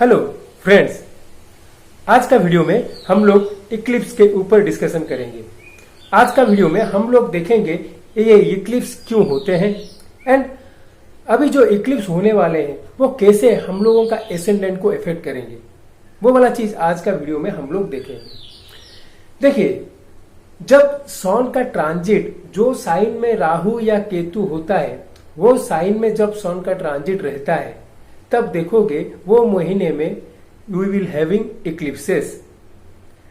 Hello friends, आज का video में हम लोग इक्लिप्स के ऊपर डिस्कशन करेंगे। आज का वीडियो में हम लोग देखेंगे ये इक्लिप्स क्यों होते हैं एंड अभी जो इक्लिप्स होने वाले हैं वो कैसे हम लोगों का एसेंडेंट को इफेक्ट करेंगे, वो वाला चीज आज का वीडियो में हम लोग देखेंगे। देखिए, जब सन का ट्रांजिट जो साइन में राहु या केतु होता है, वो साइन में जब सन का ट्रांजिट रहता है तब देखोगे वो महीने में we will having eclipses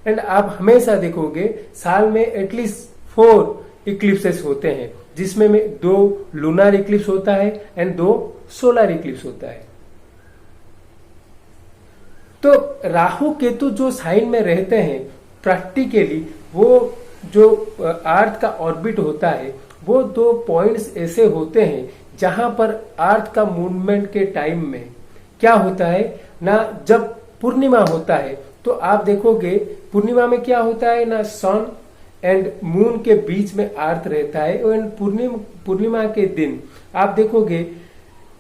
and आप हमेशा देखोगे साल में एटलीस्ट 4 इक्लिप्सेस होते हैं, जिसमें में 2 लूनर इक्लिप्स होता है एंड 2 सोलर इक्लिप्स होता है। तो राहु केतु जो साइन में रहते हैं, प्रैक्टिकली वो जो अर्थ का ऑर्बिट होता है वो 2 पॉइंट्स ऐसे होते हैं जहां पर अर्थ का मूवमेंट के टाइम में क्या होता है ना, जब पूर्णिमा होता है तो आप देखोगे पूर्णिमा में क्या होता है ना, सन एंड मून के बीच में अर्थ रहता है एंड पूर्णिमा के दिन आप देखोगे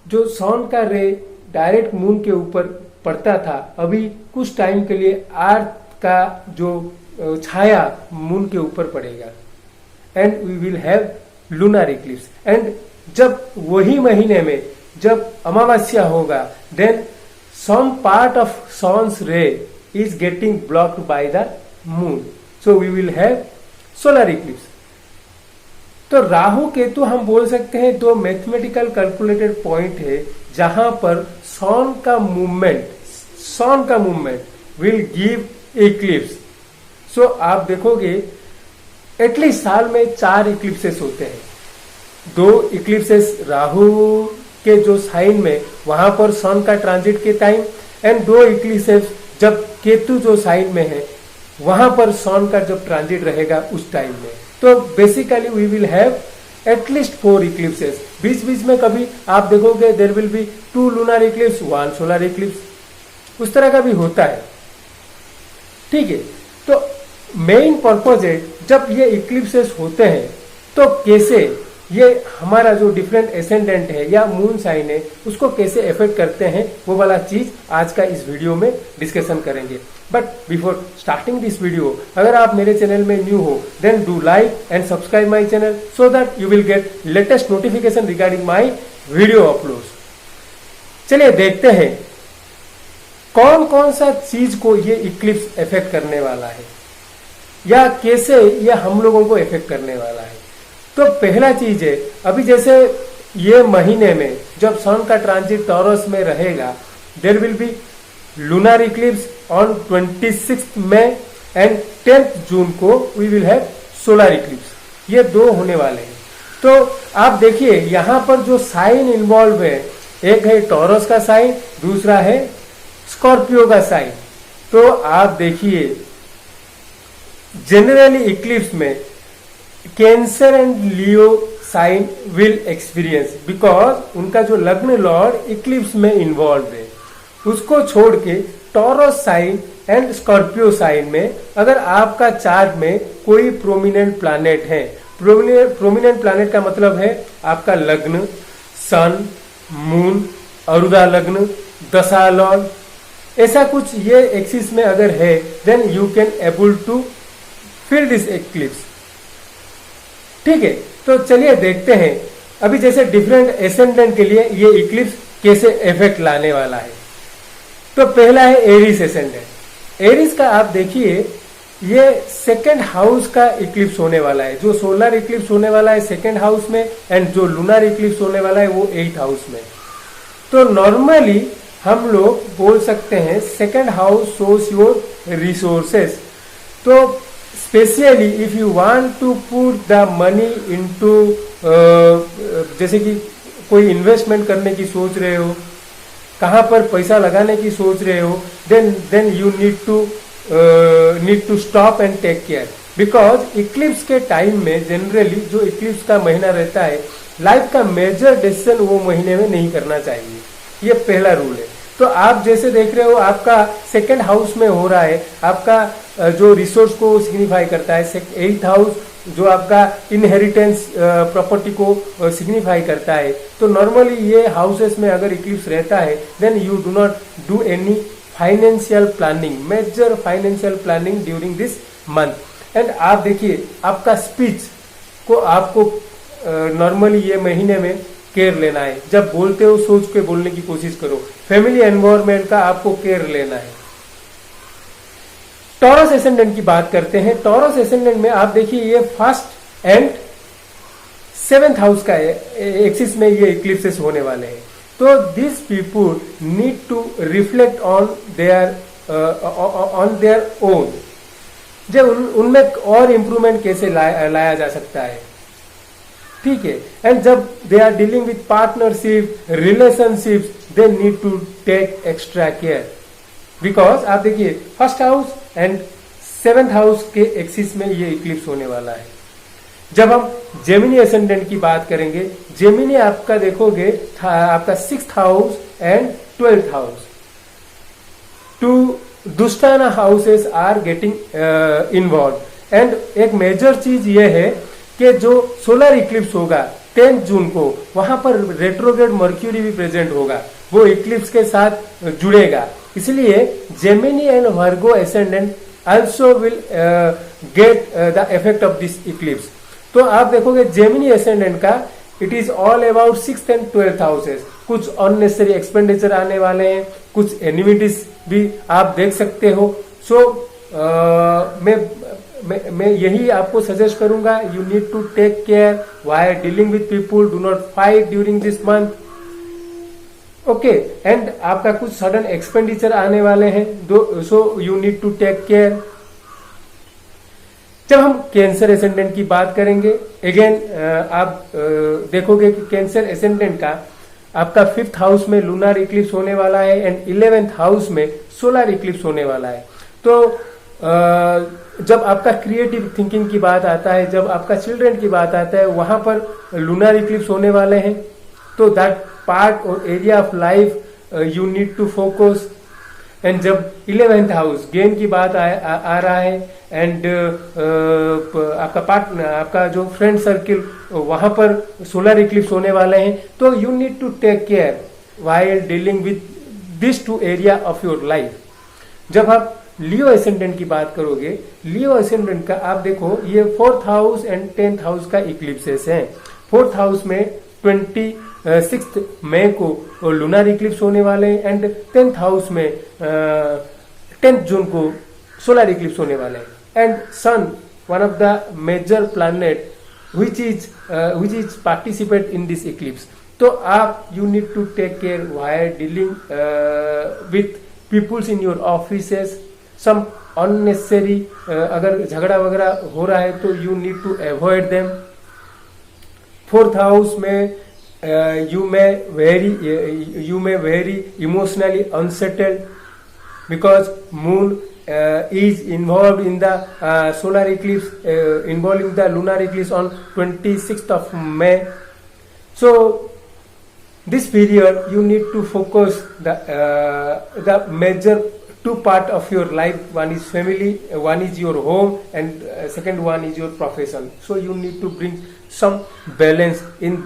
जो सन का रे डायरेक्ट मून के ऊपर पड़ता था, अभी कुछ टाइम के लिए अर्थ का जो छाया मून के ऊपर पड़ेगा and we will have lunar eclipse. And जब वही महीने में जब अमावस्या होगा, then some part of sun's ray is getting blocked by the moon, so we will have solar eclipse. तो राहु केतु हम बोल सकते हैं 2 मैथमेटिकल कैलकुलेटेड पॉइंट है जहां पर सन का मूवमेंट विल गिव इक्लिप्स। सो आप देखोगे एटलीस्ट साल में 4 इक्लिप्सेस होते हैं। 2 इक्लिप्सेस राहु के जो साइन में वहां पर सन का ट्रांजिट के टाइम एंड 2 इक्लिप्सेस जब केतु जो साइन में है वहां पर सन का जब ट्रांजिट रहेगा उस टाइम में। तो basically we will have at least 4 eclipses. बीच बीच में कभी आप देखोगे there will be 2 lunar eclipse, 1 solar eclipse, उस तरह का भी होता है। ठीक है, तो मेन पर्पज है जब ये इक्लिप्सेस होते हैं तो कैसे ये हमारा जो डिफरेंट एसेंडेंट है या मून साइन है उसको कैसे इफेक्ट करते हैं, वो वाला चीज आज का इस वीडियो में डिस्कशन करेंगे। But before starting this video, अगर आप मेरे चैनल में न्यू हो then do like and subscribe my channel so that you will get latest notification regarding my video uploads. चलिए देखते हैं कौन कौन सा चीज को ये इक्लिप्स इफेक्ट करने वाला है या कैसे ये हम लोगों को इफेक्ट करने वाला है। तो पहला चीज है, अभी जैसे ये महीने में जब सन का ट्रांजिट टॉरस में रहेगा, there will be lunar eclipse on 26 May and 10 June को we will have solar eclipse. ये 2 होने वाले हैं। तो आप देखिए यहां पर जो साइन इन्वॉल्व है, एक है टॉरस का साइन, दूसरा है स्कॉर्पियो का साइन। तो आप देखिए जनरली इक्लिप्स में cancer and Leo sign will experience, because उनका जो लग्न लॉर्ड इक्लिप्स में इन्वॉल्व है। उसको छोड़ के Taurus sign and Scorpio sign में अगर आपका चार्ट में कोई प्रोमिनेंट प्लैनेट है, प्रोमिनेंट प्लैनेट का मतलब है आपका लग्न, सन, मून, अरुदा लग्न, दशा लॉर्ड, ऐसा कुछ ये एक्सिस में अगर है, then you can able to feel this eclipse. ठीक है, तो चलिए देखते हैं अभी जैसे डिफरेंट एसेंडेंट के लिए ये इक्लिप्स कैसे इफेक्ट लाने वाला है। तो पहला है एरीज एसेंडेंट। एरीज का आप देखिए ये 2nd हाउस का इक्लिप्स होने वाला है। जो सोलर इक्लिप्स होने वाला है 2nd हाउस में एंड जो लूनर इक्लिप्स होने वाला है वो 8th हाउस में। तो नॉर्मली हम लोग बोल सकते हैं 2nd house shows your resources. तो specially if you want to put the money into, जैसे कि कोई इन्वेस्टमेंट करने की सोच रहे हो, कहां पर पैसा लगाने की सोच रहे हो, then you need to stop and take care, because eclipse के टाइम में जनरली जो इक्लिप्स का महीना रहता है, लाइफ का मेजर डिसीजन वो महीने में नहीं करना चाहिए। ये पहला रूल है। तो आप जैसे देख रहे हो आपका 2nd हाउस में हो रहा है, आपका जो रिसोर्स को सिग्निफाई करता है, 8th हाउस जो आपका इनहेरिटेंस प्रॉपर्टी को सिग्निफाई करता है। तो नॉर्मली ये हाउसेस में अगर इक्लिप्स रहता है then you do not do any financial planning, major financial planning during this month. And आप देखिए आपका स्पीच को आपको नॉर्मली ये महीने में केयर लेना है। जब बोलते हो सोच के बोलने की कोशिश करो। फैमिली एनवायरनमेंट का आपको केयर लेना है। टॉरस एसेंडेंट की बात करते हैं। टॉरस एसेंडेंट में आप देखिए ये फर्स्ट एंड 7th हाउस का एक्सिस में ये इक्लिप्सेस होने वाले हैं। तो this people need to reflect on their own, जब उनमें और इम्प्रूवमेंट कैसे लाया जा सकता है, ठीक है। एंड जब they are dealing with partnership, relationships, they need to take extra care, because आप देखिए first house and 7th house के एक्सिस में ये इक्लिप्स होने वाला है। जब हम जेमिनी एसेंडेंट की बात करेंगे, जेमिनी आपका देखोगे आपका 6th house and 12th house, two दुष्टाना houses are getting involve. And एक मेजर चीज ये है कि जो सोलर इक्लिप्स होगा 10 जून को, वहां पर रेट्रोग्रेड मर्क्यूरी भी प्रेजेंट होगा, वो इक्लिप्स के साथ जुड़ेगा। इसलिए Gemini and Virgo ascendant also will get the effect of this eclipse। तो आप देखोगे जेमिनी एसेंडेंट का it is all about 6th and 12th houses. कुछ अननेसेसरी एक्सपेंडिचर आने वाले हैं, कुछ एनिमिटीज भी आप देख सकते हो। सो मैं यही आपको सजेस्ट करूंगा, you need to take care while dealing with people, do not fight during this month, okay. And आपका कुछ सडन एक्सपेंडिचर आने वाले हैं, so you need to take care. जब हम कैंसर एसेंडेंट की बात करेंगे, अगेन आप देखोगे कि कैंसर एसेंडेंट का आपका 5th हाउस में लूनर इक्लिप्स होने वाला है एंड 11th हाउस में सोलर इक्लिप्स होने वाला है। तो जब आपका क्रिएटिव थिंकिंग की बात आता है, जब आपका चिल्ड्रन की बात आता है, वहां पर लूनर इक्लिप्स होने वाले हैं। तो दैट पार्ट और area of life you need to focus. And जब 11th हाउस गेन की बात आ रहा है एंड आपका जो फ्रेंड सर्किल, वहां पर सोलर इक्लिप्स होने वाले हैं, तो you need to take care while dealing with this 2 area of your life. जब आप लियो एसेंडेंट की बात करोगे, लियो एसेंडेंट का आप देखो ये 4th house and 10th house का इक्लिप्सेस हैं। 4th हाउस में 26 मई को लूनर इक्लिप्स होने वाले हैं एंड 10th हाउस में 10th जून को सोलर इक्लिप्स होने वाले हैं। And sun, one of the major planet which is participate in this eclipse। तो आप you need to take care while dealing with peoples in your offices, some unnecessary अगर झगड़ा वगैरह हो रहा है तो you need to avoid them। 4th house में you may very emotionally unsettled because moon is involved in the solar eclipse, involving the lunar eclipse on 26th of May। So this period you need to focus the major 2 part of your life. One is family, one is your home, and second one is your profession। So you need to bring some balance in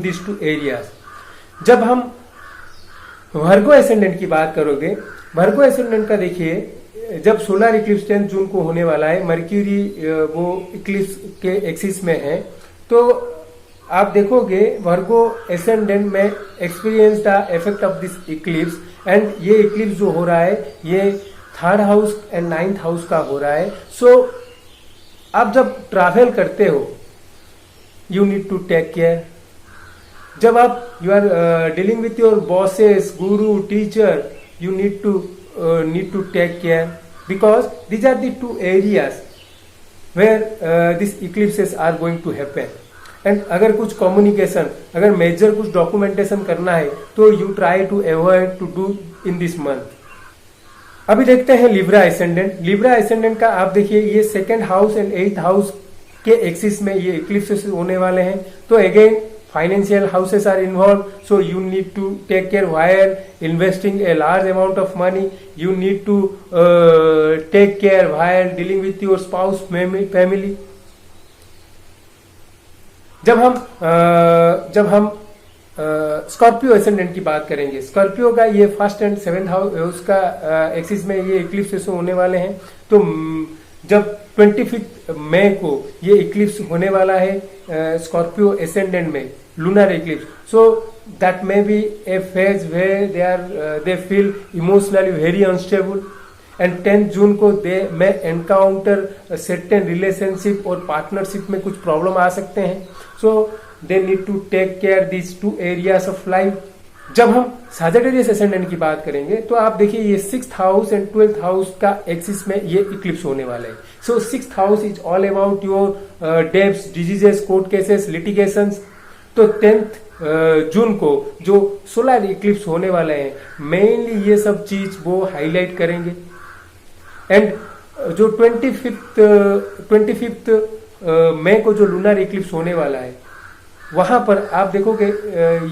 these 2 areas। जब हम वर्गो ascendant की बात करोगे, वर्गो ascendant का देखिए जब solar Eclipse 10 June को होने वाला है, मर्क्यूरी वो इक्लिप्स के एक्सिस में है, तो आप देखोगे वर्गो एसेंडेंट में experience the effect of this Eclipse. And ये इक्लिप्स जो हो रहा है ये 3rd house and 9th house का हो रहा है। सो आप जब ट्रैवल करते हो you need to take care. जब आप you are dealing with your bosses, guru, teacher, you need to take care because these are the 2 areas where these eclipses are going to happen। And अगर कुछ communication, अगर major कुछ documentation करना है तो you try to avoid to do in this month. अभी देखते हैं लिब्रा एसेंडेंट। लिब्रा एसेंडेंट का आप देखिए ये 2nd house and 8th house के एक्सिस में ये इक्लिप्सेस होने वाले हैं। तो again financial houses are involved, so you need to take care while investing a large amount of money। You need to take care while dealing with your spouse, family। जब हम Scorpio ascendant की बात करेंगे। Scorpio का ये first and seventh house उसका axis में ये इक्लिप्स होने वाले हैं। तो जब 25 मई को ये इक्लिप्स होने वाला है स्कॉर्पियो एसेंडेंट में, lunar eclipse, so that may be a phase where they feel emotionally very unstable and 10 June को they may encounter certain relationship और पार्टनरशिप में कुछ प्रॉब्लम आ सकते हैं। So they need to take care this 2 areas of life. जब हम Sagittarius ascendant की बात करेंगे तो आप देखिए ये 6th house and 12th house का एक्सिस में ये इक्लिप्स होने वाला है। सो 6th house is all about your debts, diseases, court cases, litigations. तो 10th जून को जो सोलर इक्लिप्स होने वाले हैं, मेनली ये सब चीज वो हाईलाइट करेंगे। एंड जो 25th मई को जो लूनर इक्लिप्स होने वाला है, वहां पर आप देखोगे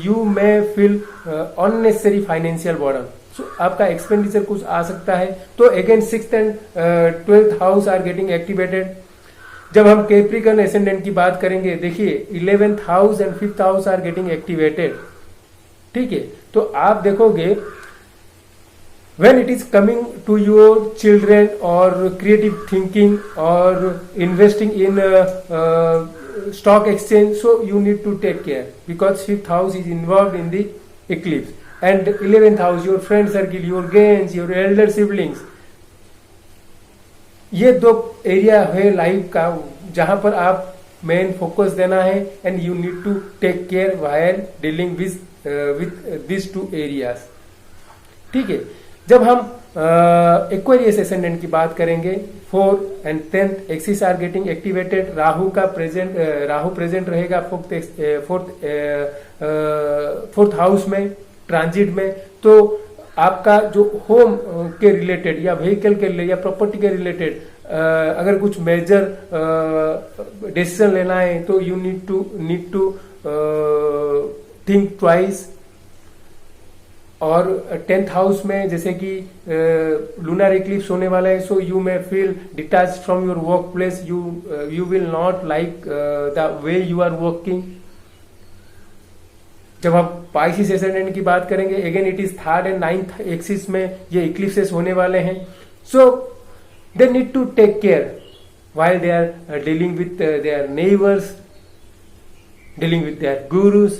you may feel unnecessary financial burden. So आपका एक्सपेंडिचर कुछ आ सकता है। तो again 6th and 12th house are getting activated. जब हम कैप्रिकॉर्न एसेंडेंट की बात करेंगे, देखिए 11th house and 5th house are getting activated. ठीक है, तो आप देखोगे when it is coming to your children or creative thinking or investing in stock exchange, so you need to take care because 5th house is involved in the eclipse and 11th house your friend circle, your gains, your elder siblings। ये 2 area है life का जहां पर आप main focus देना है and you need to take care while dealing with this 2 areas. ठीक है, जब हम एक्वेरियस एसेंडेंट की बात करेंगे, 4th and 10th axis are getting activated. Rahu present रहेगा 4th हाउस में ट्रांजिट में। तो आपका जो होम के रिलेटेड या व्हीकल के या प्रॉपर्टी के रिलेटेड अगर कुछ मेजर डिसीजन लेना है तो you need to think twice. और 10th हाउस में जैसे कि लूनर इक्लिप्स होने वाला है, so you may feel detach from your work place, you will not like the way you are working. जब हम पाइसिस एसेंडेंट की बात करेंगे, again it is 3rd and 9th axis में ये इक्लिप्सेस होने वाले हैं। So they need to take care while they are dealing with their neighbors, dealing with their gurus।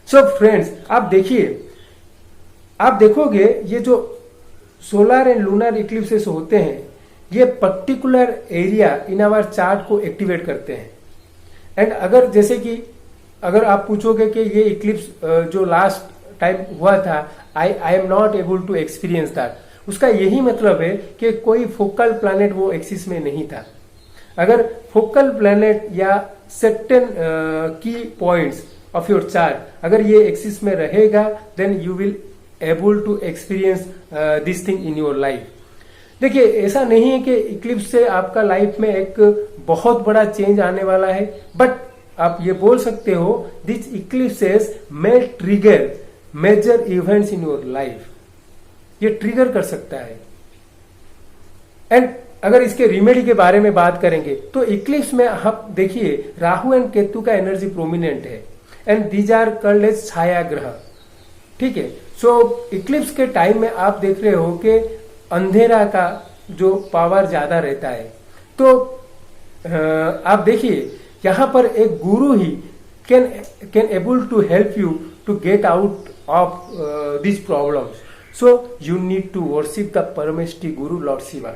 So friends, आप देखोगे ये जो सोलर एंड लूनर इक्लिप्सेस होते हैं, ये particular area in our chart को एक्टिवेट करते हैं। एंड अगर जैसे कि अगर आप पूछोगे कि ये इक्लिप्स जो लास्ट टाइम हुआ था, I am not able to experience that, उसका यही मतलब है कि कोई फोकल प्लैनेट वो एक्सिस में नहीं था। अगर फोकल प्लैनेट या certain key points of your chart अगर ये एक्सिस में रहेगा, then you will able to experience this thing in your life. देखिए, ऐसा नहीं है कि इक्लिप्स से आपका लाइफ में एक बहुत बड़ा चेंज आने वाला है, बट आप ये बोल सकते हो this eclipses may trigger major events in your life. ये ट्रिगर कर सकता है। एंड अगर इसके रिमेडी के बारे में बात करेंगे तो इक्लिप्स में आप देखिए राहु एंड केतु का एनर्जी प्रोमिनेंट है and these are called as chhaya graha. ठीक है, सो इक्लिप्स के टाइम में आप देख रहे हो कि अंधेरा का जो पावर ज्यादा रहता है। तो आप देखिए यहां पर एक guru he can able to help you to get out of this problems. So you need to worship the Parameshti guru Lord Shiva.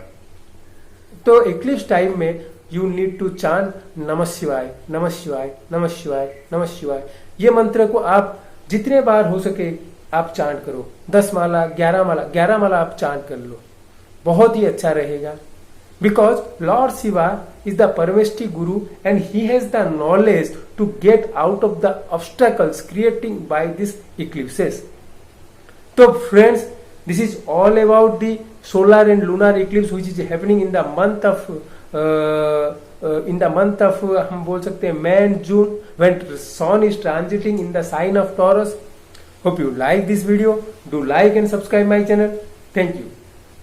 तो इक्लिप्स टाइम में you need to chant Namah Shivaya, नमः शिवाय, नमः शिवाय, नमः शिवाय। ये मंत्र को आप जितने बार हो सके आप चांट करो। 10 माला, 11 माला आप चांट कर लो, बहुत ही अच्छा रहेगा। Because Lord Shiva is the Parameshti guru and he has the knowledge to get out of the obstacles creating by this eclipses. तो friends, this is all about the solar and lunar eclipse which is happening in the month of हम बोल सकते हैं May and June when sun is transiting in the sign of Taurus। Hope you like this video. Do like and subscribe my channel. Thank you.